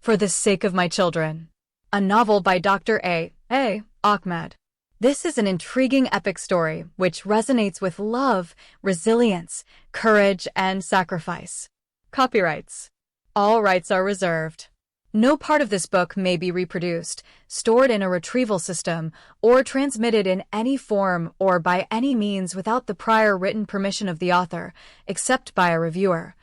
For the Sake of My Children, a novel by Dr. A. Ahmed. This is an intriguing epic story which resonates with love, resilience, courage, and sacrifice. Copyrights. All rights are reserved. No part of this book may be reproduced, stored in a retrieval system, or transmitted in any form or by any means without the prior written permission of the author, except by a reviewer,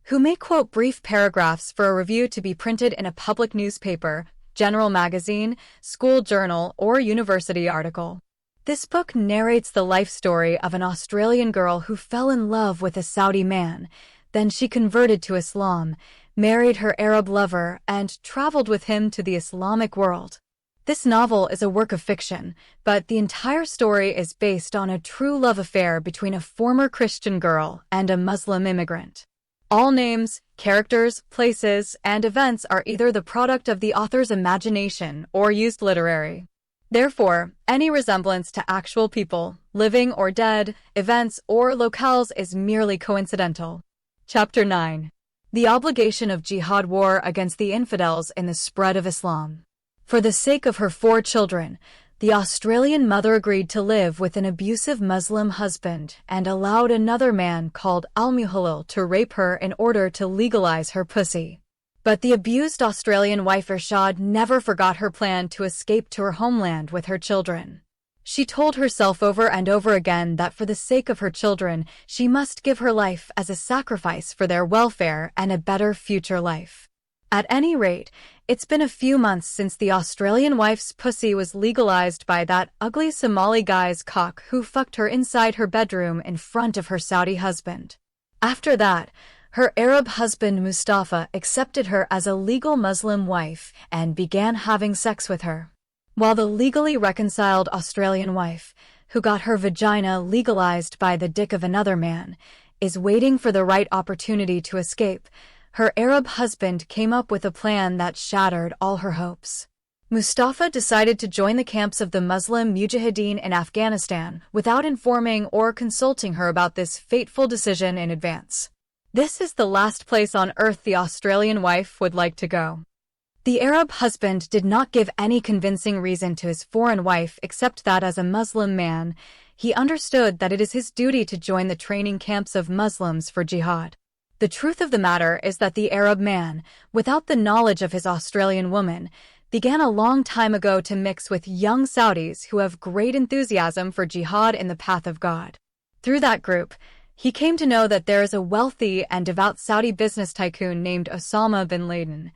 who may quote brief paragraphs for a review to be printed in a public newspaper, general magazine, school journal, or university article. This book narrates the life story of an Australian girl who fell in love with a Saudi man. Then she converted to Islam, married her Arab lover, and traveled with him to the Islamic world. This novel is a work of fiction, but the entire story is based on a true love affair between a former Christian girl and a Muslim immigrant. All names, characters, places, and events are either the product of the author's imagination or used literary. Therefore, any resemblance to actual people, living or dead, events, or locales is merely coincidental. Chapter 9. The Obligation of Jihad: War Against the Infidels in the Spread of Islam. For the sake of her 4 children, the Australian mother agreed to live with an abusive Muslim husband and allowed another man called Al-Muhalil to rape her in order to legalize her pussy. But the abused Australian wife Irshad never forgot her plan to escape to her homeland with her children. She told herself over and over again that for the sake of her children, she must give her life as a sacrifice for their welfare and a better future life. At any rate, it's been a few months since the Australian wife's pussy was legalized by that ugly Somali guy's cock who fucked her inside her bedroom in front of her Saudi husband. After that, her Arab husband Mustafa accepted her as a legal Muslim wife and began having sex with her. While the legally reconciled Australian wife, who got her vagina legalized by the dick of another man, is waiting for the right opportunity to escape, her Arab husband came up with a plan that shattered all her hopes. Mustafa decided to join the camps of the Muslim Mujahideen in Afghanistan without informing or consulting her about this fateful decision in advance. This is the last place on earth the Australian wife would like to go. The Arab husband did not give any convincing reason to his foreign wife except that as a Muslim man, he understood that it is his duty to join the training camps of Muslims for jihad. The truth of the matter is that the Arab man, without the knowledge of his Australian woman, began a long time ago to mix with young Saudis who have great enthusiasm for jihad in the path of God. Through that group, he came to know that there is a wealthy and devout Saudi business tycoon named Osama bin Laden,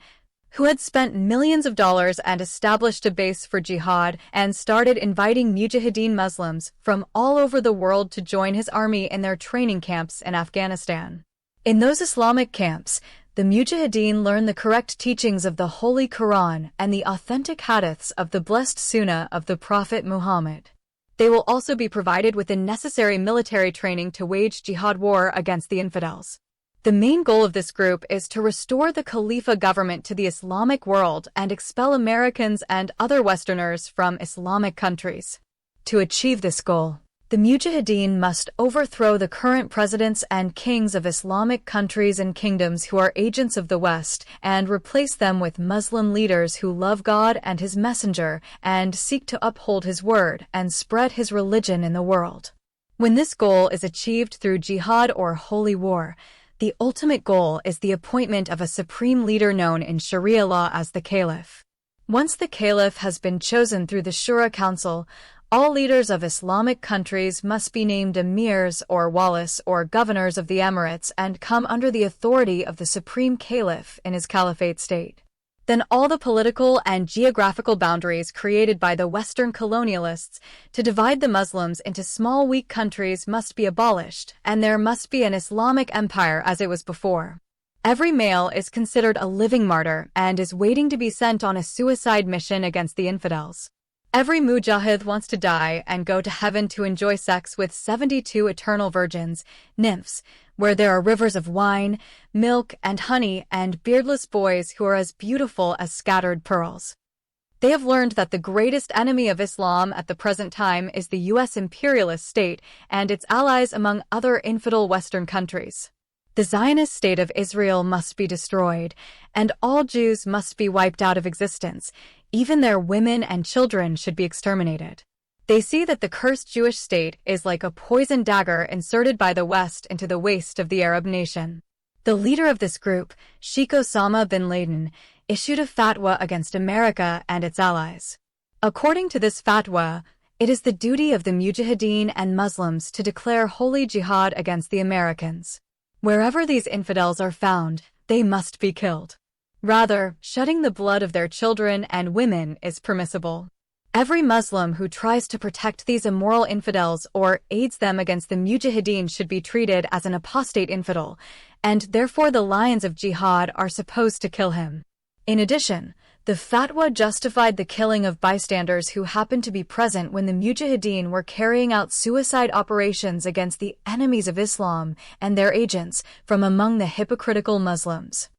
who had spent millions of dollars and established a base for jihad and started inviting Mujahideen Muslims from all over the world to join his army in their training camps in Afghanistan. In those Islamic camps, the Mujahideen learn the correct teachings of the Holy Quran and the authentic hadiths of the blessed Sunnah of the Prophet Muhammad. They will also be provided with the necessary military training to wage jihad war against the infidels. The main goal of this group is to restore the Khalifa government to the Islamic world and expel Americans and other Westerners from Islamic countries. To achieve this goal, the Mujahideen must overthrow the current presidents and kings of Islamic countries and kingdoms who are agents of the West and replace them with Muslim leaders who love God and His Messenger and seek to uphold His word and spread His religion in the world. When this goal is achieved through jihad or holy war, the ultimate goal is the appointment of a supreme leader known in Sharia law as the Caliph. Once the Caliph has been chosen through the Shura Council, all leaders of Islamic countries must be named emirs or walis or governors of the emirates and come under the authority of the supreme caliph in his caliphate state. Then all the political and geographical boundaries created by the Western colonialists to divide the Muslims into small weak countries must be abolished, and there must be an Islamic empire as it was before. Every male is considered a living martyr and is waiting to be sent on a suicide mission against the infidels. Every mujahid wants to die and go to heaven to enjoy sex with 72 eternal virgins, nymphs, where there are rivers of wine, milk, and honey, and beardless boys who are as beautiful as scattered pearls. They have learned that the greatest enemy of Islam at the present time is the U.S. imperialist state and its allies among other infidel Western countries. The Zionist state of Israel must be destroyed, and all Jews must be wiped out of existence. Even their women and children should be exterminated. They see that the cursed Jewish state is like a poisoned dagger inserted by the West into the waist of the Arab nation. The leader of this group, Sheikh Osama bin Laden, issued a fatwa against America and its allies. According to this fatwa, it is the duty of the Mujahideen and Muslims to declare holy jihad against the Americans. Wherever these infidels are found, they must be killed. Rather, shedding the blood of their children and women is permissible. Every Muslim who tries to protect these immoral infidels or aids them against the Mujahideen should be treated as an apostate infidel, and therefore the lions of jihad are supposed to kill him. In addition, the fatwa justified the killing of bystanders who happened to be present when the Mujahideen were carrying out suicide operations against the enemies of Islam and their agents from among the hypocritical Muslims.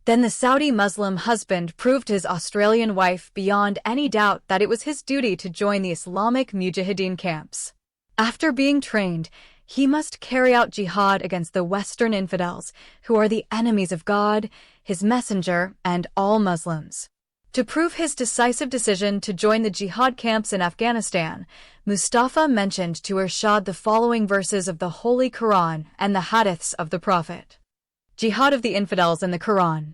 Then the Saudi Muslim husband proved to his Australian wife beyond any doubt that it was his duty to join the Islamic Mujahideen camps. After being trained, he must carry out jihad against the Western infidels, who are the enemies of God, His Messenger, and all Muslims. To prove his decisive decision to join the jihad camps in Afghanistan, Mustafa mentioned to Irshad the following verses of the Holy Quran and the hadiths of the Prophet. Jihad of the infidels in the Quran.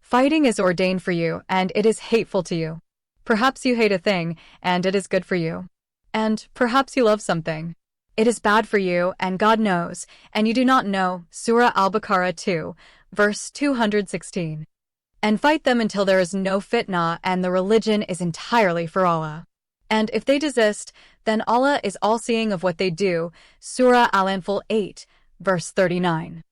Fighting is ordained for you, and it is hateful to you. Perhaps you hate a thing, and it is good for you. And perhaps you love something. It is bad for you, and God knows, and you do not know. Surah Al-Baqarah 2, verse 216. And fight them until there is no fitna and the religion is entirely for Allah. And if they desist, then Allah is all-seeing of what they do. Surah Al-Anfal 8, verse 39.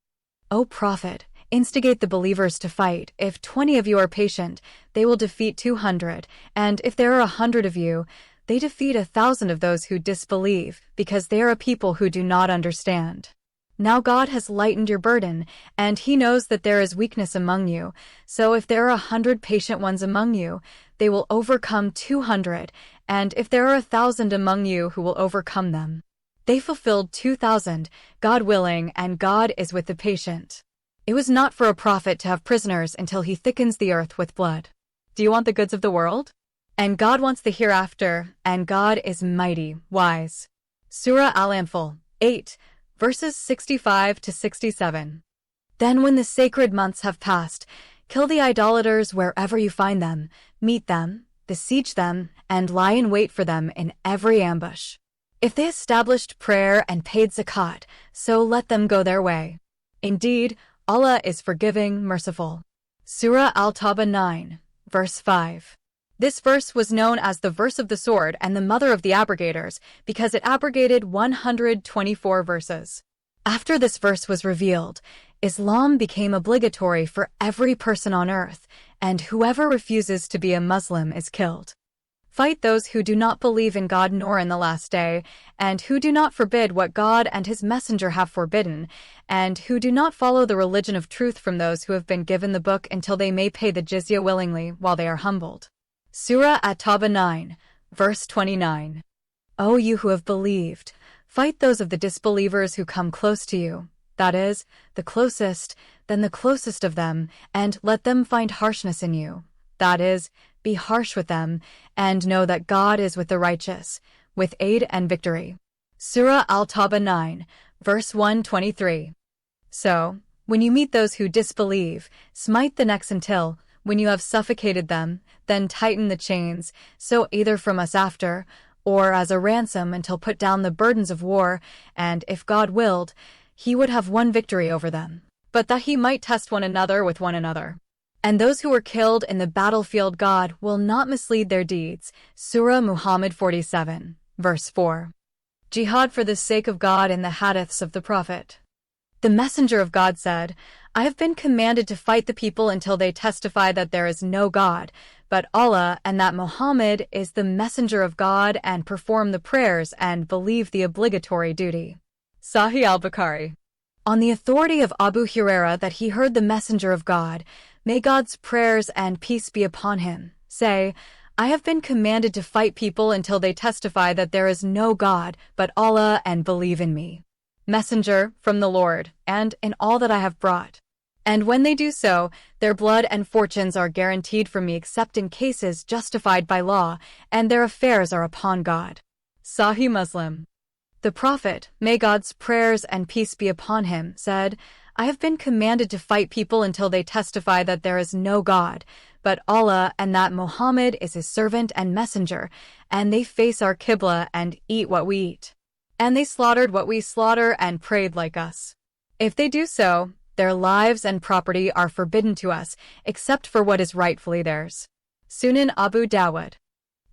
O Prophet, instigate the believers to fight. If 20 of you are patient, they will defeat 200, and if there are 100 of you, they defeat 1,000 of those who disbelieve, because they are a people who do not understand. Now God has lightened your burden, and He knows that there is weakness among you, so if there are 100 patient ones among you, they will overcome 200, and if there are 1,000 among you who will overcome them. They fulfilled 2,000, God willing, and God is with the patient. It was not for a prophet to have prisoners until he thickens the earth with blood. Do you want the goods of the world? And God wants the hereafter, and God is mighty, wise. Surah Al-Anfal 8, verses 65 to 67. Then when the sacred months have passed, kill the idolaters wherever you find them, meet them, besiege them, and lie in wait for them in every ambush. If they established prayer and paid zakat, so let them go their way. Indeed, Allah is forgiving, merciful. Surah Al-Tawbah 9, verse 5. This verse was known as the verse of the sword and the mother of the abrogators because it abrogated 124 verses. After this verse was revealed, Islam became obligatory for every person on earth, and whoever refuses to be a Muslim is killed. Fight those who do not believe in God nor in the last day, and who do not forbid what God and His Messenger have forbidden, and who do not follow the religion of truth from those who have been given the book until they may pay the jizya willingly while they are humbled. Surah At-Tawbah 9, verse 29. O you who have believed, fight those of the disbelievers who come close to you, that is, the closest, then the closest of them, and let them find harshness in you, that is, be harsh with them, and know that God is with the righteous, with aid and victory. Surah Al-Tawbah 9, verse 123. So, when you meet those who disbelieve, smite the necks until, when you have suffocated them, then tighten the chains, so either from us after, or as a ransom until put down the burdens of war, and if God willed, He would have won victory over them, but that He might test one another with one another. And those who were killed in the battlefield God will not mislead their deeds. Surah Muhammad 47, verse 4. Jihad for the sake of God in the hadiths of the Prophet. The Messenger of God said, I have been commanded to fight the people until they testify that there is no God, but Allah, and that Muhammad is the Messenger of God, and perform the prayers and believe the obligatory duty. Sahih al-Bukhari. On the authority of Abu Hurairah that he heard the Messenger of God, may God's prayers and peace be upon him, say, I have been commanded to fight people until they testify that there is no God but Allah and believe in me. messenger from the Lord, and in all that I have brought. And when they do so, their blood and fortunes are guaranteed for me except in cases justified by law, and their affairs are upon God. Sahih Muslim. The Prophet, may God's prayers and peace be upon him, said, I have been commanded to fight people until they testify that there is no God but Allah and that Muhammad is his servant and messenger, and they face our Qibla and eat what we eat. And they slaughtered what we slaughter and prayed like us. If they do so, their lives and property are forbidden to us, except for what is rightfully theirs. Sunan Abu Dawud.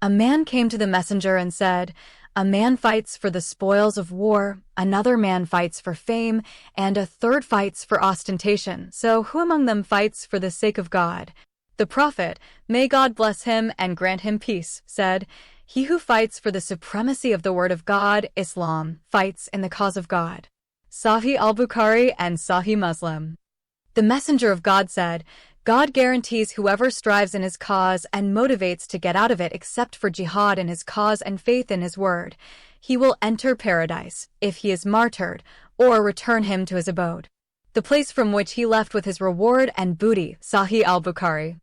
A man came to the messenger and said, a man fights for the spoils of war, another man fights for fame, and a third fights for ostentation. So who among them fights for the sake of God? The Prophet, may God bless him and grant him peace, said, he who fights for the supremacy of the word of God, Islam, fights in the cause of God. Sahih al-Bukhari and Sahih Muslim. The Messenger of God said, God guarantees whoever strives in his cause and motivates to get out of it except for jihad in his cause and faith in his word. He will enter paradise, if he is martyred, or return him to his abode, the place from which he left with his reward and booty. Sahih al-Bukhari.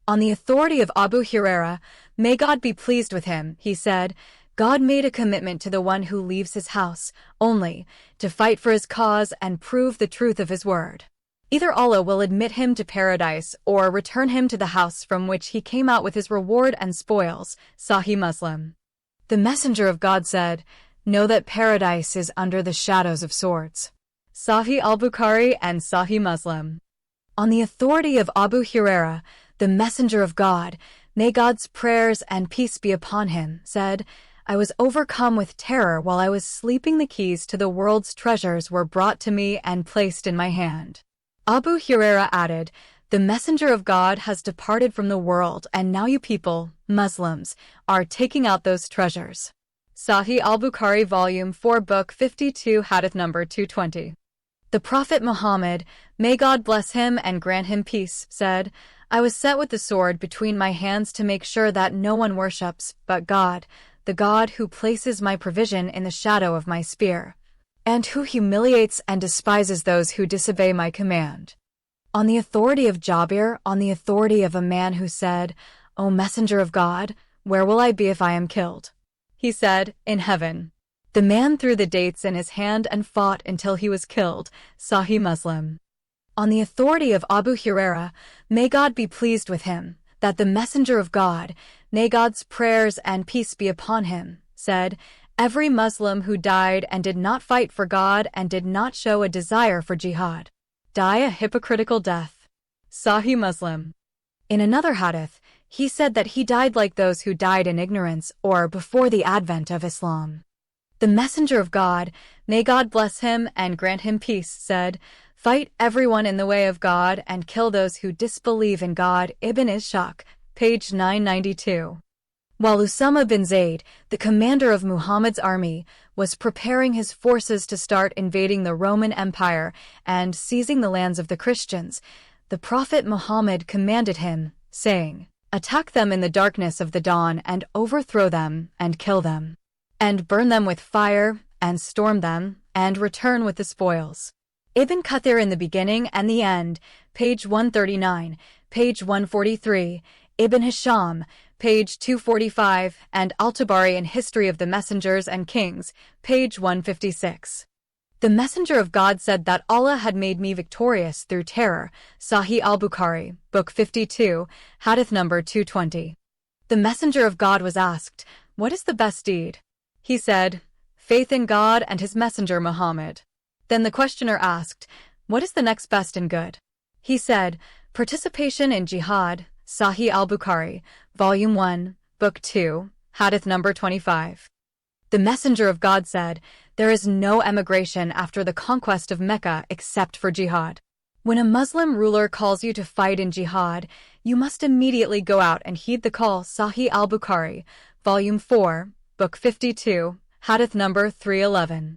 On the authority of Abu Huraira, may God be pleased with him, he said, God made a commitment to the one who leaves his house, only, to fight for his cause and prove the truth of his word. Either Allah will admit him to paradise or return him to the house from which he came out with his reward and spoils. Sahih Muslim. The Messenger of God said, know that paradise is under the shadows of swords. Sahih al-Bukhari and Sahih Muslim. On the authority of Abu Huraira, the Messenger of God, may God's prayers and peace be upon him, said, I was overcome with terror while I was sleeping. The keys to the world's treasures were brought to me and placed in my hand. Abu Huraira added, the Messenger of God has departed from the world and now you people, Muslims, are taking out those treasures. Sahih al-Bukhari Volume 4 Book 52 Hadith number 220. The Prophet Muhammad, may God bless him and grant him peace, said, I was set with the sword between my hands to make sure that no one worships but God, the God who places my provision in the shadow of my spear, and who humiliates and despises those who disobey my command. On the authority of Jabir, on the authority of a man who said, O Messenger of God, where will I be if I am killed? He said, in heaven. The man threw the dates in his hand and fought until he was killed. Sahih Muslim. On the authority of Abu Huraira, may God be pleased with him, that the Messenger of God, may God's prayers and peace be upon him, said, every Muslim who died and did not fight for God and did not show a desire for jihad, die a hypocritical death. Sahih Muslim. In another hadith, he said that he died like those who died in ignorance or before the advent of Islam. The Messenger of God, may God bless him and grant him peace, said, fight everyone in the way of God and kill those who disbelieve in God. Ibn Ishaq, page 992. While Usama bin Zayd, the commander of Muhammad's army, was preparing his forces to start invading the Roman Empire and seizing the lands of the Christians, the Prophet Muhammad commanded him, saying, attack them in the darkness of the dawn and overthrow them and kill them, and burn them with fire and storm them and return with the spoils. Ibn Kathir in the beginning and the end, page 139, page 143, Ibn Hisham, page 245, and Al-Tabari in History of the Messengers and Kings, page 156. The Messenger of God said that Allah had made me victorious through terror. Sahih al-Bukhari, Book 52, Hadith number 220. The Messenger of God was asked, what is the best deed? He said, faith in God and his Messenger Muhammad. Then the questioner asked, what is the next best and good? He said, participation in jihad. Sahih al-Bukhari, Volume 1, Book 2, Hadith number 25. The Messenger of God said, there is no emigration after the conquest of Mecca except for jihad. When a Muslim ruler calls you to fight in jihad, you must immediately go out and heed the call. Sahih al-Bukhari, Volume 4, Book 52, Hadith number 311.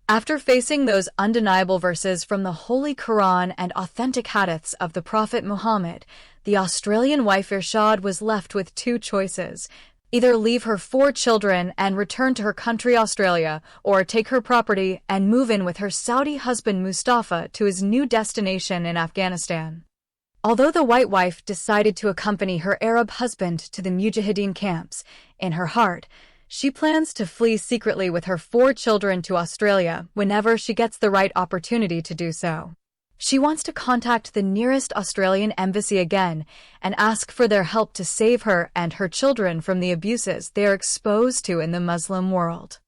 After facing those undeniable verses from the Holy Quran and authentic hadiths of the Prophet Muhammad, the Australian wife Irshad was left with two choices: Either leave her 4 children and return to her country Australia, or take her property and move in with her Saudi husband Mustafa to his new destination in Afghanistan. Although the white wife decided to accompany her Arab husband to the Mujahideen camps, in her heart, she plans to flee secretly with her 4 children to Australia whenever she gets the right opportunity to do so. She wants to contact the nearest Australian embassy again and ask for their help to save her and her children from the abuses they are exposed to in the Muslim world.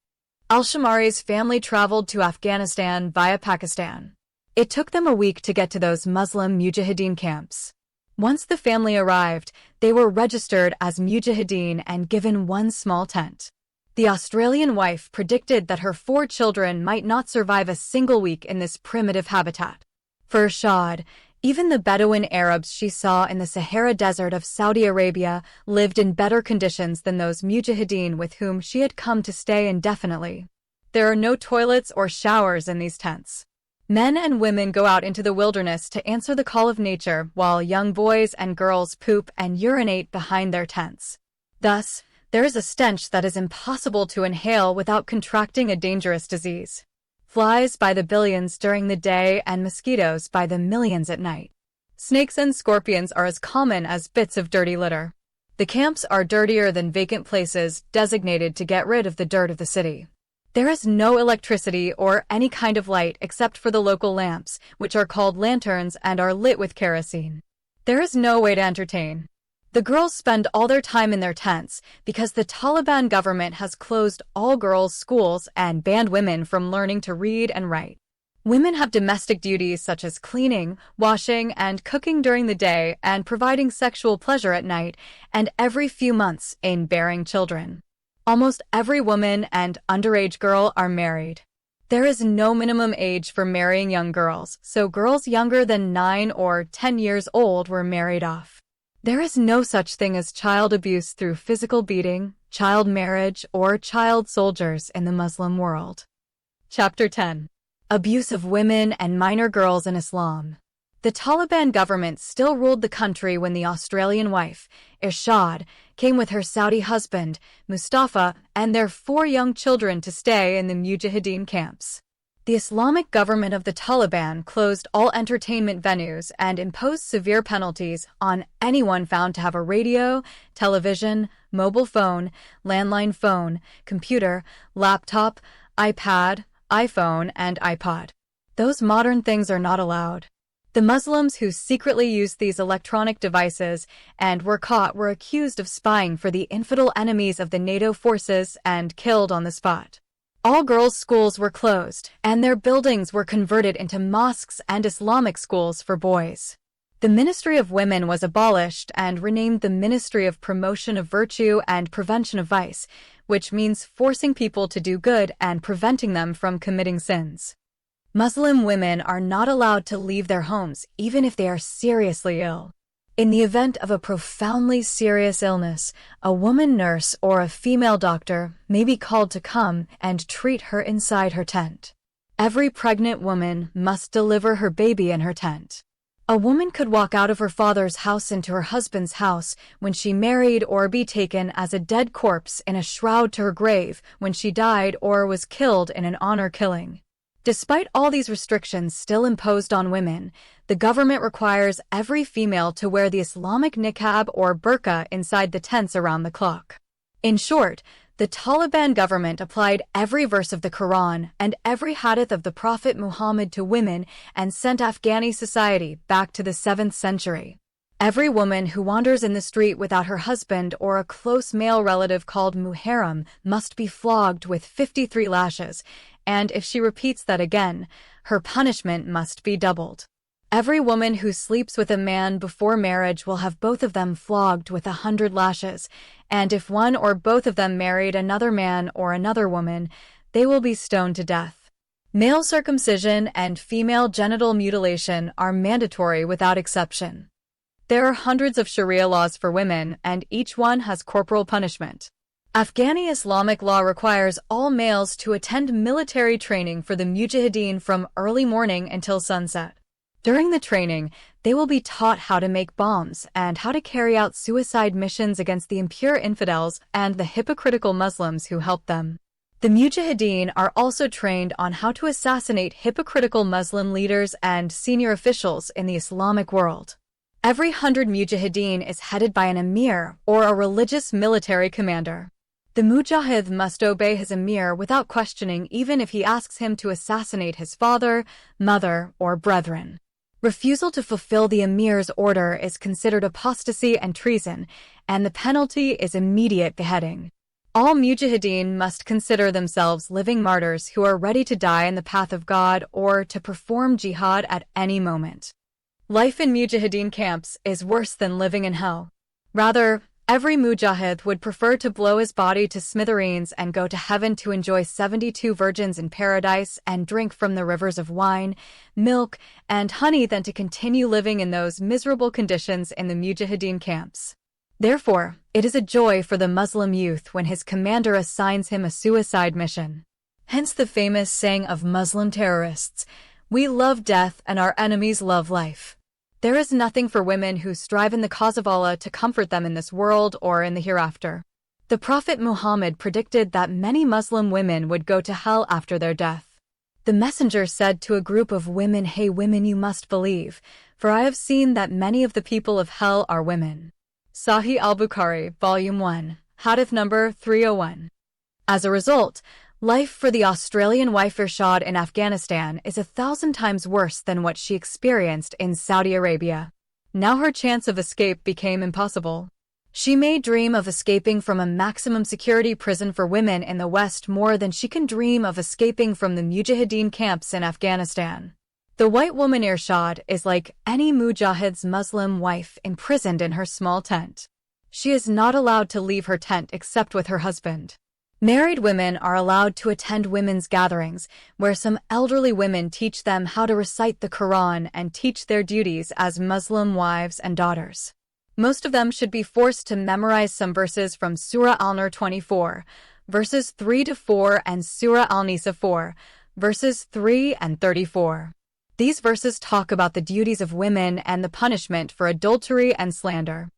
Al-Shamari's family traveled to Afghanistan via Pakistan. It took them a week to get to those Muslim Mujahideen camps. Once the family arrived, they were registered as Mujahideen and given one small tent. The Australian wife predicted that her 4 children might not survive a single week in this primitive habitat. For Irshad, even the Bedouin Arabs she saw in the Sahara Desert of Saudi Arabia lived in better conditions than those Mujahideen with whom she had come to stay indefinitely. There are no toilets or showers in these tents. Men and women go out into the wilderness to answer the call of nature, while young boys and girls poop and urinate behind their tents. Thus, there is a stench that is impossible to inhale without contracting a dangerous disease. Flies by the billions during the day and mosquitoes by the millions at night. Snakes and scorpions are as common as bits of dirty litter. The camps are dirtier than vacant places designated to get rid of the dirt of the city. There is no electricity or any kind of light except for the local lamps, which are called lanterns and are lit with kerosene. There is no way to entertain. The girls spend all their time in their tents because the Taliban government has closed all girls' schools and banned women from learning to read and write. Women have domestic duties such as cleaning, washing, and cooking during the day and providing sexual pleasure at night, and every few months in bearing children. Almost every woman and underage girl are married. There is no minimum age for marrying young girls, so girls younger than 9 or 10 years old were married off. There is no such thing as child abuse through physical beating, child marriage, or child soldiers in the Muslim world. Chapter 10. Abuse of Women and Minor Girls in Islam. The Taliban government still ruled the country when the Australian wife, Irshad, came with her Saudi husband, Mustafa, and their 4 young children to stay in the Mujahideen camps. The Islamic government of the Taliban closed all entertainment venues and imposed severe penalties on anyone found to have a radio, television, mobile phone, landline phone, computer, laptop, iPad, iPhone, and iPod. Those modern things are not allowed. The Muslims who secretly used these electronic devices and were caught were accused of spying for the infidel enemies of the NATO forces and killed on the spot. All girls' schools were closed, and their buildings were converted into mosques and Islamic schools for boys. The Ministry of Women was abolished and renamed the Ministry of Promotion of Virtue and Prevention of Vice, which means forcing people to do good and preventing them from committing sins. Muslim women are not allowed to leave their homes even if they are seriously ill. In the event of a profoundly serious illness, a woman nurse or a female doctor may be called to come and treat her inside her tent. Every pregnant woman must deliver her baby in her tent. A woman could walk out of her father's house into her husband's house when she married or be taken as a dead corpse in a shroud to her grave when she died or was killed in an honor killing. Despite all these restrictions still imposed on women, the government requires every female to wear the Islamic niqab or burqa inside the tents around the clock. In short, the Taliban government applied every verse of the Quran and every hadith of the Prophet Muhammad to women and sent Afghani society back to the 7th century. Every woman who wanders in the street without her husband or a close male relative called muharram must be flogged with 53 lashes, and if she repeats that again, her punishment must be doubled. Every woman who sleeps with a man before marriage will have both of them flogged with 100 lashes, and if one or both of them married another man or another woman, they will be stoned to death. Male circumcision and female genital mutilation are mandatory without exception. There are hundreds of Sharia laws for women, and each one has corporal punishment. Afghani Islamic law requires all males to attend military training for the Mujahideen from early morning until sunset. During the training, they will be taught how to make bombs and how to carry out suicide missions against the impure infidels and the hypocritical Muslims who help them. The Mujahideen are also trained on how to assassinate hypocritical Muslim leaders and senior officials in the Islamic world. Every 100 Mujahideen is headed by an emir or a religious military commander. The Mujahid must obey his emir without questioning, even if he asks him to assassinate his father, mother, or brethren. Refusal to fulfill the emir's order is considered apostasy and treason, and the penalty is immediate beheading. All Mujahideen must consider themselves living martyrs who are ready to die in the path of God or to perform jihad at any moment. Life in Mujahideen camps is worse than living in hell. Rather, every Mujahid would prefer to blow his body to smithereens and go to heaven to enjoy 72 virgins in paradise and drink from the rivers of wine, milk, and honey than to continue living in those miserable conditions in the Mujahideen camps. Therefore, it is a joy for the Muslim youth when his commander assigns him a suicide mission. Hence the famous saying of Muslim terrorists, "We love death and our enemies love life." There is nothing for women who strive in the cause of Allah to comfort them in this world or in the hereafter. The Prophet Muhammad predicted that many Muslim women would go to hell after their death. The messenger said to a group of women, "Hey women, you must believe, for I have seen that many of the people of hell are women." Sahih al-Bukhari, Volume 1, Hadith number 301. As a result, life for the Australian wife Irshad in Afghanistan is 1,000 times worse than what she experienced in Saudi Arabia. Now her chance of escape became impossible. She may dream of escaping from a maximum security prison for women in the West more than she can dream of escaping from the Mujahideen camps in Afghanistan. The white woman Irshad is like any Mujahid's Muslim wife imprisoned in her small tent. She is not allowed to leave her tent except with her husband. Married women are allowed to attend women's gatherings, where some elderly women teach them how to recite the Quran and teach their duties as Muslim wives and daughters. Most of them should be forced to memorize some verses from Surah Al-Nur 24, verses 3-4 and Surah Al-Nisa 4, verses 3 and 34. These verses talk about the duties of women and the punishment for adultery and slander.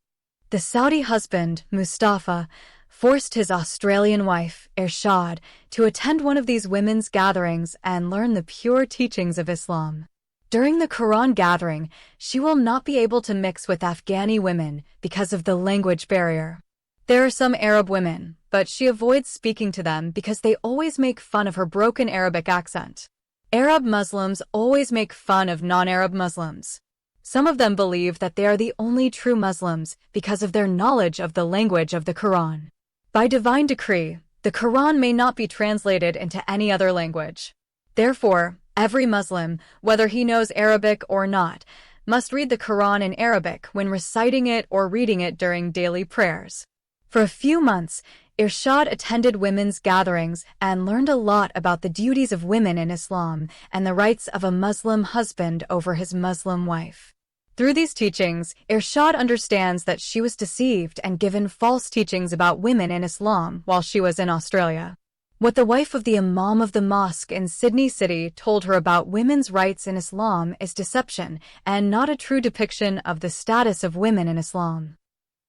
The Saudi husband, Mustafa, forced his Australian wife, Irshad, to attend one of these women's gatherings and learn the pure teachings of Islam. During the Quran gathering, she will not be able to mix with Afghani women because of the language barrier. There are some Arab women, but she avoids speaking to them because they always make fun of her broken Arabic accent. Arab Muslims always make fun of non-Arab Muslims. Some of them believe that they are the only true Muslims because of their knowledge of the language of the Quran. By divine decree, the Quran may not be translated into any other language. Therefore, every Muslim, whether he knows Arabic or not, must read the Quran in Arabic when reciting it or reading it during daily prayers. For a few months, Irshad attended women's gatherings and learned a lot about the duties of women in Islam and the rights of a Muslim husband over his Muslim wife. Through these teachings, Irshad understands that she was deceived and given false teachings about women in Islam while she was in Australia. What the wife of the Imam of the mosque in Sydney City told her about women's rights in Islam is deception and not a true depiction of the status of women in Islam.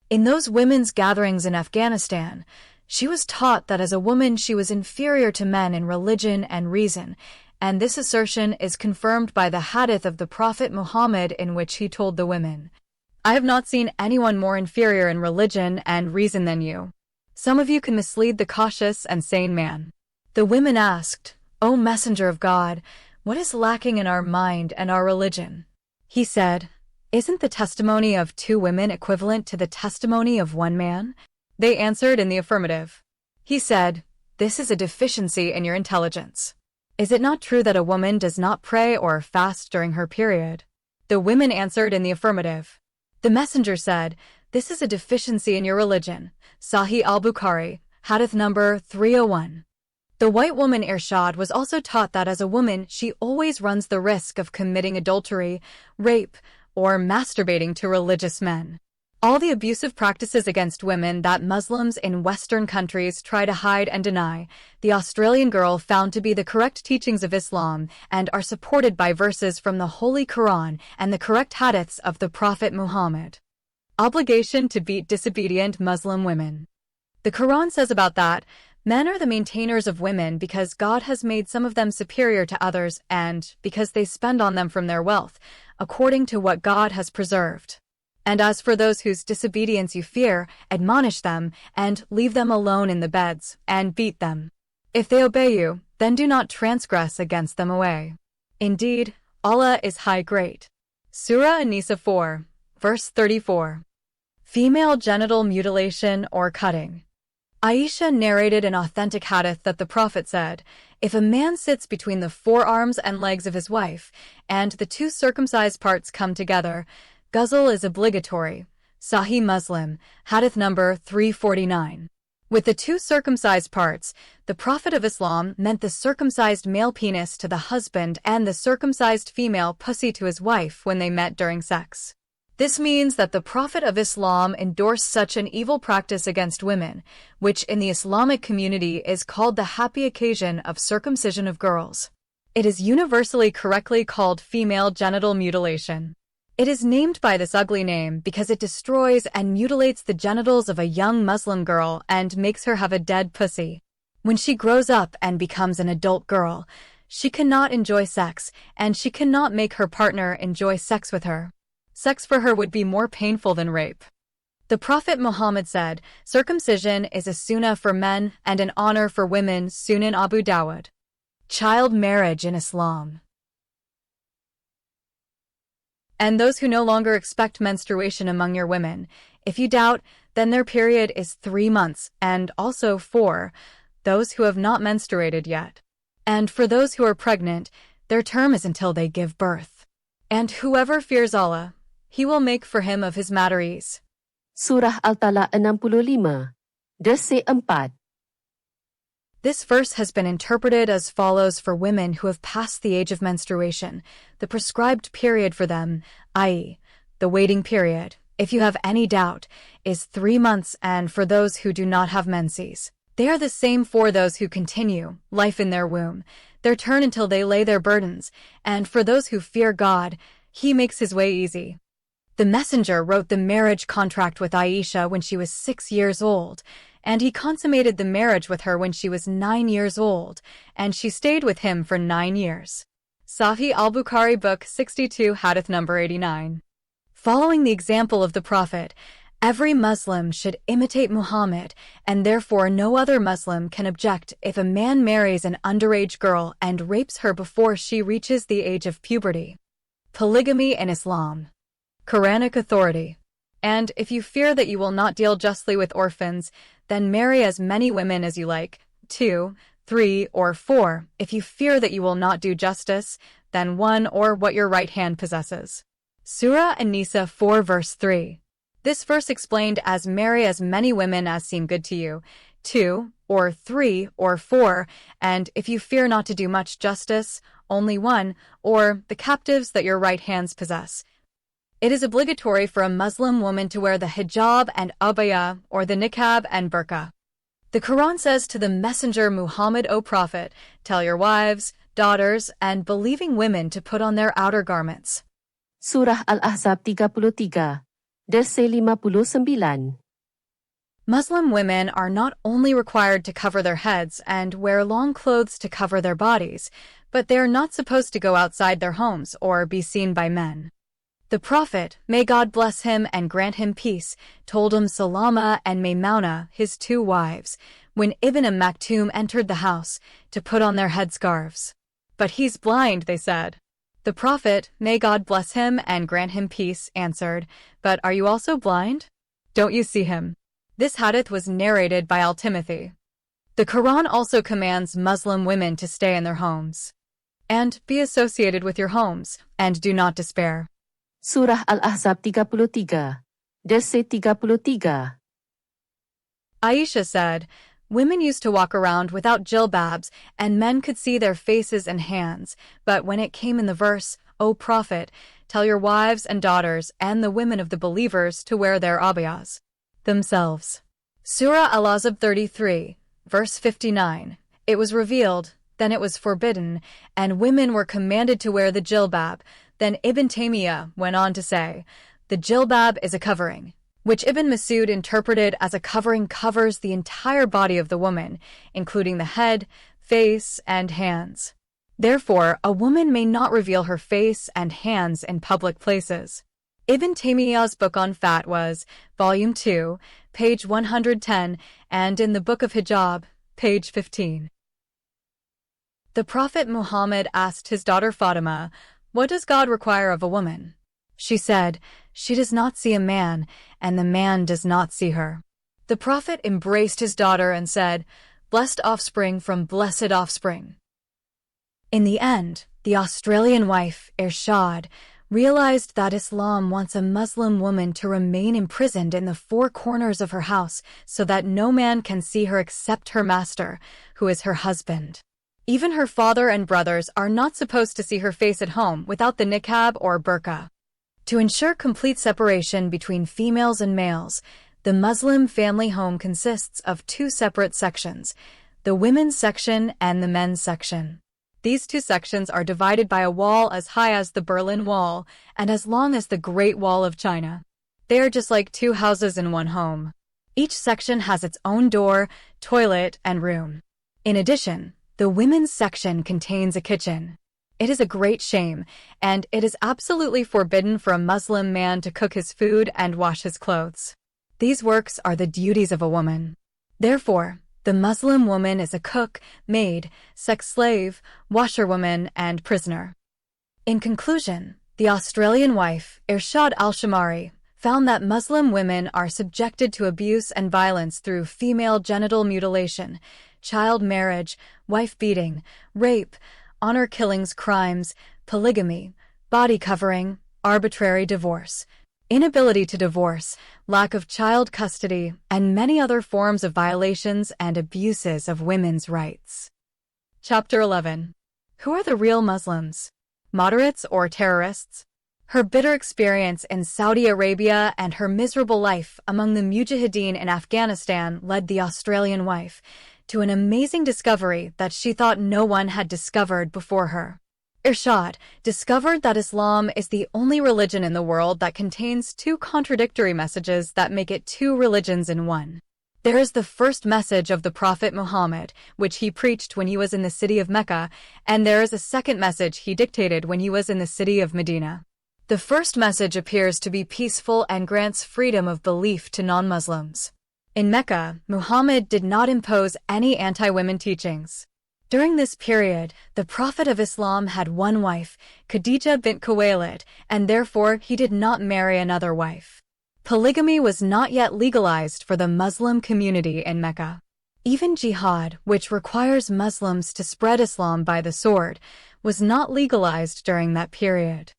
In those women's gatherings in Afghanistan, she was taught that as a woman she was inferior to men in religion and reason, and this assertion is confirmed by the hadith of the Prophet Muhammad in which he told the women, "I have not seen anyone more inferior in religion and reason than you. Some of you can mislead the cautious and sane man." The women asked, "O Messenger of God, what is lacking in our mind and our religion?" He said, "Isn't the testimony of 2 women equivalent to the testimony of 1 man?" They answered in the affirmative. He said, "This is a deficiency in your intelligence. Is it not true that a woman does not pray or fast during her period?" The women answered in the affirmative. The messenger said, "This is a deficiency in your religion." Sahih al-Bukhari, Hadith number 301. The white woman Irshad was also taught that as a woman she always runs the risk of committing adultery, rape, or masturbating to religious men. All the abusive practices against women that Muslims in Western countries try to hide and deny, the Australian girl found to be the correct teachings of Islam and are supported by verses from the Holy Quran and the correct hadiths of the Prophet Muhammad. Obligation to beat disobedient Muslim women. The Quran says about that, men are the maintainers of women because God has made some of them superior to others and because they spend on them from their wealth, according to what God has preserved. And as for those whose disobedience you fear, admonish them, and leave them alone in the beds, and beat them. If they obey you, then do not transgress against them away. Indeed, Allah is high great. Surah An-Nisa 4, verse 34. Female genital mutilation or cutting. Aisha narrated an authentic hadith that the Prophet said, "If a man sits between the forearms and legs of his wife, and the two circumcised parts come together, ghusl is obligatory." Sahih Muslim, hadith number 349. With the two circumcised parts, the Prophet of Islam meant the circumcised male penis to the husband and the circumcised female pussy to his wife when they met during sex. This means that the Prophet of Islam endorsed such an evil practice against women, which in the Islamic community is called the happy occasion of circumcision of girls. It is universally correctly called female genital mutilation. It is named by this ugly name because it destroys and mutilates the genitals of a young Muslim girl and makes her have a dead pussy. When she grows up and becomes an adult girl, she cannot enjoy sex, and she cannot make her partner enjoy sex with her. Sex for her would be more painful than rape. The Prophet Muhammad said, "Circumcision is a sunnah for men and an honor for women." Sunan Abu Dawud. Child marriage in Islam. And those who no longer expect menstruation among your women, if you doubt, then their period is 3 months, and also 4, those who have not menstruated yet. And for those who are pregnant, their term is until they give birth. And whoever fears Allah, He will make for him of his matter ease. Surah Al-Talaq 65, verse 4. This verse has been interpreted as follows for women who have passed the age of menstruation, the prescribed period for them, i.e., the waiting period, if you have any doubt, is 3 months, and for those who do not have menses, they are the same for those who continue, life in their womb, their turn until they lay their burdens, and for those who fear God, He makes His way easy. The messenger wrote the marriage contract with Aisha when she was 6 years old, and he consummated the marriage with her when she was 9 years old, and she stayed with him for 9 years. Sahih al-Bukhari Book 62 Hadith number 89. Following the example of the Prophet, every Muslim should imitate Muhammad, and therefore no other Muslim can object if a man marries an underage girl and rapes her before she reaches the age of puberty. Polygamy in Islam. Quranic authority. And if you fear that you will not deal justly with orphans, then marry as many women as you like, 2, 3, or 4. If you fear that you will not do justice, then 1 or what your right hand possesses. Surah An-Nisa 4 verse 3. This verse explained as marry as many women as seem good to you, 2, or 3, or 4, and if you fear not to do much justice, only 1, or the captives that your right hands possess. It is obligatory for a Muslim woman to wear the hijab and abaya, or the niqab and burqa. The Quran says to the Messenger Muhammad, "O Prophet, tell your wives, daughters, and believing women to put on their outer garments." Surah Al-Ahzab 33, verse 59. Muslim women are not only required to cover their heads and wear long clothes to cover their bodies, but they are not supposed to go outside their homes or be seen by men. The Prophet, may God bless him and grant him peace, told Salama and Maymuna, his 2 wives, when Ibn Maktoum entered the house, to put on their headscarves. "But he's blind," they said. The Prophet, may God bless him and grant him peace, answered, "But are you also blind? Don't you see him?" This hadith was narrated by Al-Timothy. The Quran also commands Muslim women to stay in their homes and be associated with your homes, and do not despair. Surah Al-Ahzab 33, verse 33. Aisha said, "Women used to walk around without jilbabs, and men could see their faces and hands, but when it came in the verse, 'O Prophet, tell your wives and daughters and the women of the believers to wear their abayas themselves. Surah Al-Ahzab 33, verse 59. It was revealed, then it was forbidden, and women were commanded to wear the jilbab. Then Ibn Taymiyyah went on to say, the jilbab is a covering, which Ibn Masud interpreted as a covering covers the entire body of the woman, including the head, face, and hands. Therefore, a woman may not reveal her face and hands in public places. Ibn Taymiyyah's book on Fatwas, Volume 2, page 110, and in the Book of Hijab, page 15. The Prophet Muhammad asked his daughter Fatima, "What does God require of a woman?" She said, "She does not see a man, and the man does not see her." The Prophet embraced his daughter and said, "Blessed offspring from blessed offspring." In the end, the Australian wife, Irshad, realized that Islam wants a Muslim woman to remain imprisoned in the four corners of her house so that no man can see her except her master, who is her husband. Even her father and brothers are not supposed to see her face at home without the niqab or burqa. To ensure complete separation between females and males, the Muslim family home consists of two separate sections, the women's section and the men's section. These two sections are divided by a wall as high as the Berlin Wall and as long as the Great Wall of China. They are just like two houses in one home. Each section has its own door, toilet, and room. In addition, the women's section contains a kitchen. It is a great shame, and it is absolutely forbidden for a Muslim man to cook his food and wash his clothes. These works are the duties of a woman. Therefore, the Muslim woman is a cook, maid, sex slave, washerwoman, and prisoner. In conclusion, the Australian wife, Irshad Al-Shamari, found that Muslim women are subjected to abuse and violence through female genital mutilation, child marriage, wife beating, rape, honor killings crimes, polygamy, body covering, arbitrary divorce, inability to divorce, lack of child custody, and many other forms of violations and abuses of women's rights. Chapter 11. Who are the real Muslims? Moderates or terrorists? Her bitter experience in Saudi Arabia and her miserable life among the Mujahideen in Afghanistan led the Australian wife to an amazing discovery that she thought no one had discovered before her. Irshad discovered that Islam is the only religion in the world that contains two contradictory messages that make it two religions in one. There is the first message of the Prophet Muhammad, which he preached when he was in the city of Mecca, and there is a second message he dictated when he was in the city of Medina. The first message appears to be peaceful and grants freedom of belief to non-Muslims. In Mecca, Muhammad did not impose any anti-women teachings. During this period, the Prophet of Islam had one wife, Khadija bint Khuwaylid, and therefore he did not marry another wife. Polygamy was not yet legalized for the Muslim community in Mecca. Even jihad, which requires Muslims to spread Islam by the sword, was not legalized during that period.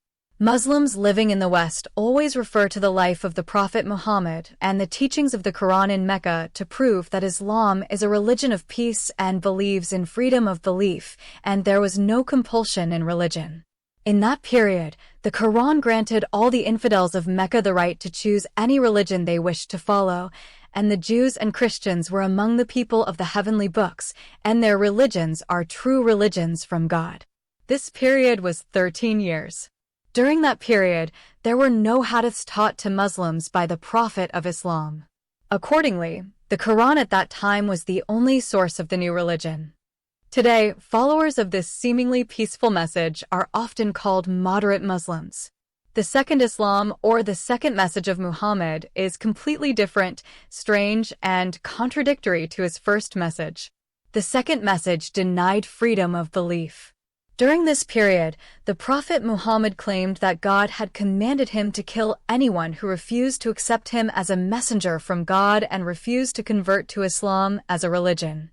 Muslims living in the West always refer to the life of the Prophet Muhammad and the teachings of the Quran in Mecca to prove that Islam is a religion of peace and believes in freedom of belief, and there was no compulsion in religion. In that period, the Quran granted all the infidels of Mecca the right to choose any religion they wished to follow, and the Jews and Christians were among the people of the heavenly books, and their religions are true religions from God. This period was 13 years. During that period, there were no hadiths taught to Muslims by the Prophet of Islam. Accordingly, the Quran at that time was the only source of the new religion. Today, followers of this seemingly peaceful message are often called moderate Muslims. The second Islam, or the second message of Muhammad, is completely different, strange, and contradictory to his first message. The second message denied freedom of belief. During this period, the Prophet Muhammad claimed that God had commanded him to kill anyone who refused to accept him as a messenger from God and refused to convert to Islam as a religion.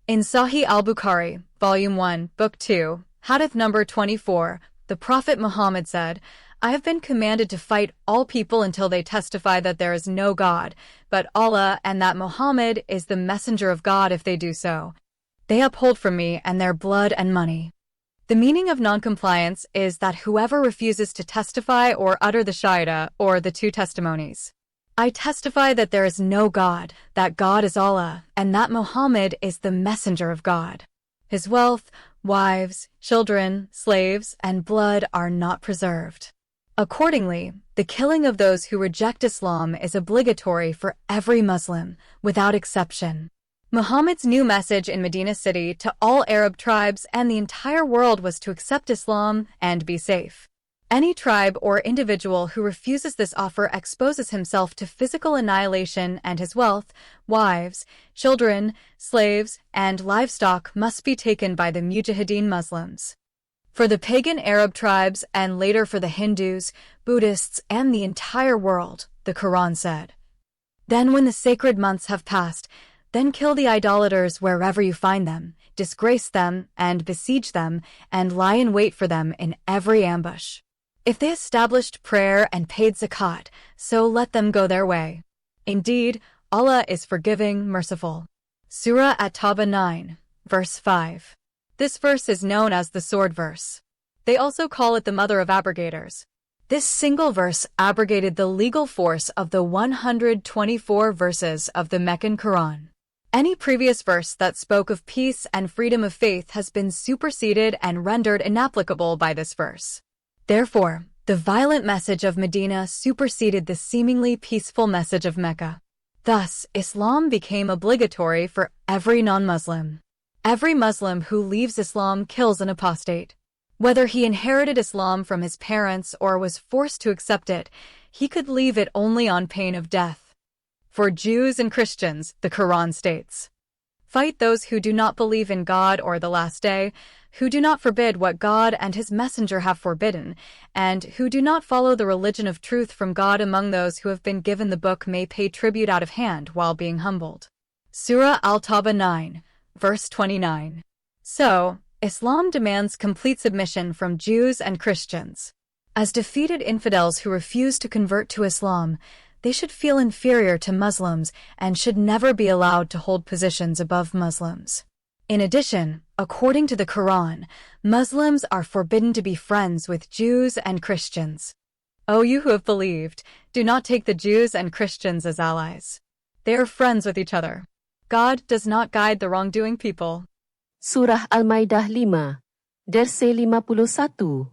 In Sahih al-Bukhari, Volume 1, Book 2, Hadith number 24, the Prophet Muhammad said, "I have been commanded to fight all people until they testify that there is no God, but Allah, and that Muhammad is the messenger of God if they do so. They uphold from me and their blood and money." The meaning of noncompliance is that whoever refuses to testify or utter the Shahada or the two testimonies. I testify that there is no God, that God is Allah, and that Muhammad is the messenger of God. His wealth, wives, children, slaves, and blood are not preserved. Accordingly, the killing of those who reject Islam is obligatory for every Muslim, without exception. Muhammad's new message in Medina City to all Arab tribes and the entire world was to accept Islam and be safe. Any tribe or individual who refuses this offer exposes himself to physical annihilation, and his wealth, wives, children, slaves, and livestock must be taken by the Mujahideen Muslims. For the pagan Arab tribes and later for the Hindus, Buddhists, and the entire world, the Quran said, "Then when the sacred months have passed, then kill the idolaters wherever you find them, disgrace them, and besiege them, and lie in wait for them in every ambush. If they established prayer and paid zakat, so let them go their way. Indeed, Allah is forgiving, merciful." Surah At-Tawbah 9, verse 5. This verse is known as the sword verse. They also call it the mother of abrogators. This single verse abrogated the legal force of the 124 verses of the Meccan Quran. Any previous verse that spoke of peace and freedom of faith has been superseded and rendered inapplicable by this verse. Therefore, the violent message of Medina superseded the seemingly peaceful message of Mecca. Thus, Islam became obligatory for every non-Muslim. Every Muslim who leaves Islam kills an apostate. Whether he inherited Islam from his parents or was forced to accept it, he could leave it only on pain of death. For Jews and Christians, the Quran states, "Fight those who do not believe in God or the last day, who do not forbid what God and His Messenger have forbidden, and who do not follow the religion of truth from God among those who have been given the book may pay tribute out of hand while being humbled." Surah Al-Tawbah 9, verse 29. So, Islam demands complete submission from Jews and Christians. As defeated infidels who refuse to convert to Islam, they should feel inferior to Muslims and should never be allowed to hold positions above Muslims. In addition, according to the Quran, Muslims are forbidden to be friends with Jews and Christians. O you who have believed, do not take the Jews and Christians as allies. They are friends with each other. God does not guide the wrongdoing people. Surah Al-Maidah 5, verse 51.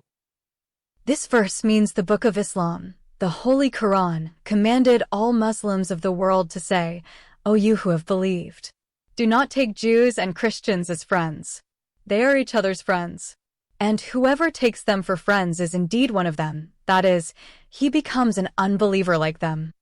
This verse means the Book of Islam, the Holy Quran, commanded all Muslims of the world to say, "O you who have believed, do not take Jews and Christians as friends. They are each other's friends. And whoever takes them for friends is indeed one of them, that is, he becomes an unbeliever like them."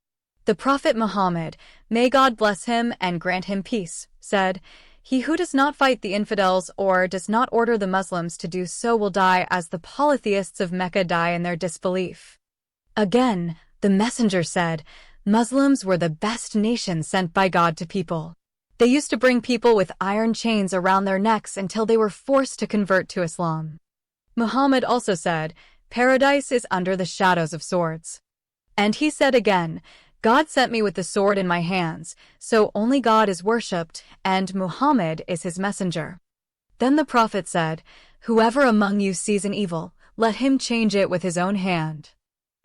The Prophet Muhammad, may God bless him and grant him peace, said, "He who does not fight the infidels or does not order the Muslims to do so will die as the polytheists of Mecca die in their disbelief." Again, the messenger said, Muslims were the best nation sent by God to people. They used to bring people with iron chains around their necks until they were forced to convert to Islam. Muhammad also said, "Paradise is under the shadows of swords." And he said again, "God sent me with the sword in my hands, so only God is worshipped, and Muhammad is his messenger." Then the Prophet said, "Whoever among you sees an evil, let him change it with his own hand."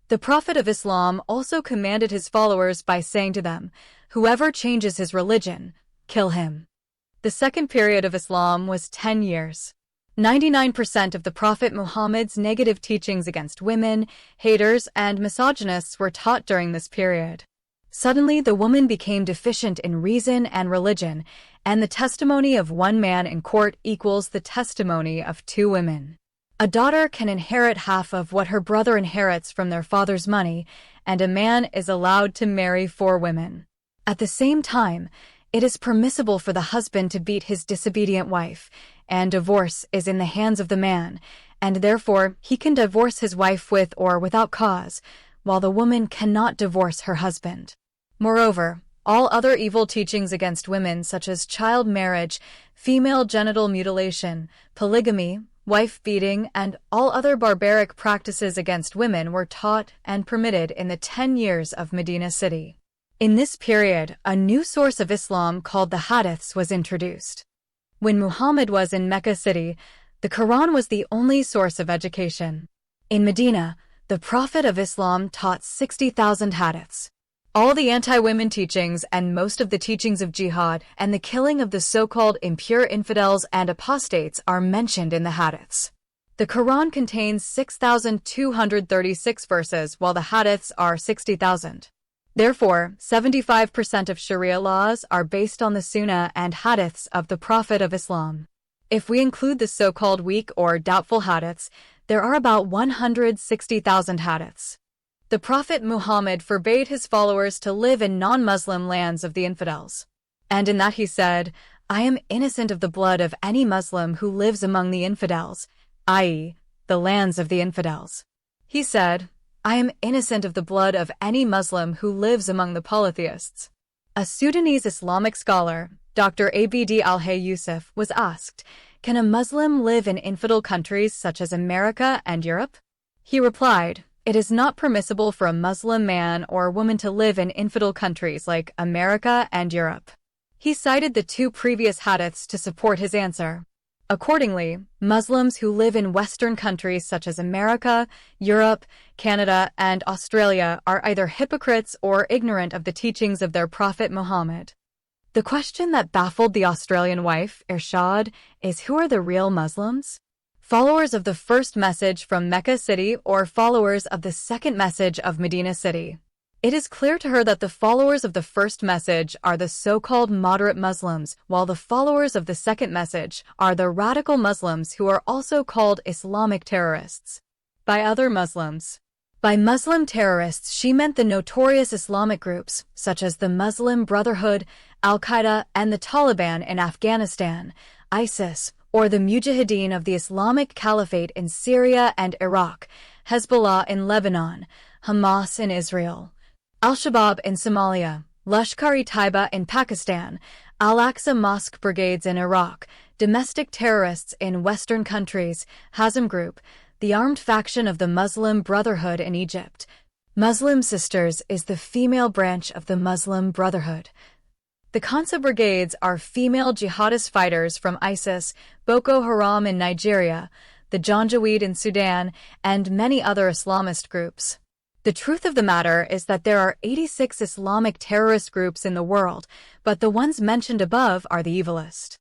The Prophet of Islam also commanded his followers by saying to them, "Whoever changes his religion, kill him." The second period of Islam was 10 years. 99% of the Prophet Muhammad's negative teachings against women, haters, and misogynists were taught during this period. Suddenly, the woman became deficient in reason and religion, and the testimony of one man in court equals the testimony of two women. A daughter can inherit half of what her brother inherits from their father's money, and a man is allowed to marry 4 women. At the same time, it is permissible for the husband to beat his disobedient wife, and divorce is in the hands of the man, and therefore he can divorce his wife with or without cause, while the woman cannot divorce her husband. Moreover, all other evil teachings against women such as child marriage, female genital mutilation, polygamy, wife-beating, and all other barbaric practices against women were taught and permitted in the 10 years of Medina City. In this period, a new source of Islam called the Hadiths was introduced. When Muhammad was in Mecca City, The Quran was the only source of education. In Medina, the Prophet of Islam taught 60,000 hadiths. All the anti-women teachings and most of the teachings of jihad and the killing of the so-called impure infidels and apostates are mentioned in the hadiths. The Quran contains 6,236 verses while the hadiths are 60,000. Therefore, 75% of Sharia laws are based on the Sunnah and hadiths of the Prophet of Islam. If we include the so-called weak or doubtful hadiths, there are about 160,000 hadiths. The Prophet Muhammad forbade his followers to live in non-Muslim lands of the infidels. And in that he said, "I am innocent of the blood of any Muslim who lives among the infidels," i.e., the lands of the infidels. He said, "I am innocent of the blood of any Muslim who lives among the polytheists." A Sudanese Islamic scholar, Dr. Abd al-Hay Yusuf, was asked, "Can a Muslim live in infidel countries such as America and Europe?" He replied, "It is not permissible for a Muslim man or woman to live in infidel countries like America and Europe." He cited the two previous hadiths to support his answer. Accordingly, Muslims who live in Western countries such as America, Europe, Canada, and Australia are either hypocrites or ignorant of the teachings of their Prophet Muhammad. The question that baffled the Australian wife, Irshad, is who are the real Muslims? Followers of the first message from Mecca City or followers of the second message of Medina City? It is clear to her that the followers of the first message are the so-called moderate Muslims, while the followers of the second message are the radical Muslims who are also called Islamic terrorists. By other Muslims. By Muslim terrorists, she meant the notorious Islamic groups, such as the Muslim Brotherhood, Al-Qaeda, and the Taliban in Afghanistan, ISIS, or the Mujahideen of the Islamic Caliphate in Syria and Iraq, Hezbollah in Lebanon, Hamas in Israel, Al-Shabaab in Somalia, Lashkar-e-Taiba in Pakistan, Al-Aqsa Mosque brigades in Iraq, domestic terrorists in Western countries, Hazm Group, the armed faction of the Muslim Brotherhood in Egypt. Muslim Sisters is the female branch of the Muslim Brotherhood. The Khansa brigades are female jihadist fighters from ISIS, Boko Haram in Nigeria, the Janjaweed in Sudan, and many other Islamist groups. The truth of the matter is that there are 86 Islamic terrorist groups in the world, but the ones mentioned above are the evilest.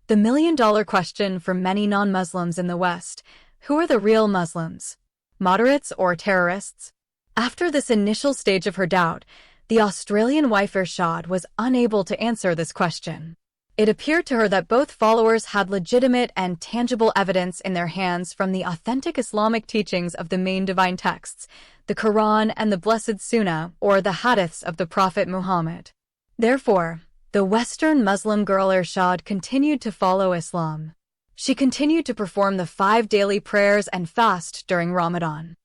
The million-dollar question for many non-Muslims in the West: who are the real Muslims? Moderates or terrorists? After this initial stage of her doubt, the Australian wife Irshad was unable to answer this question. It appeared to her that both followers had legitimate and tangible evidence in their hands from the authentic Islamic teachings of the main divine texts, the Quran and the Blessed Sunnah, or the Hadiths of the Prophet Muhammad. Therefore, the Western Muslim girl Irshad continued to follow Islam. She continued to perform the 5 daily prayers and fast during Ramadan.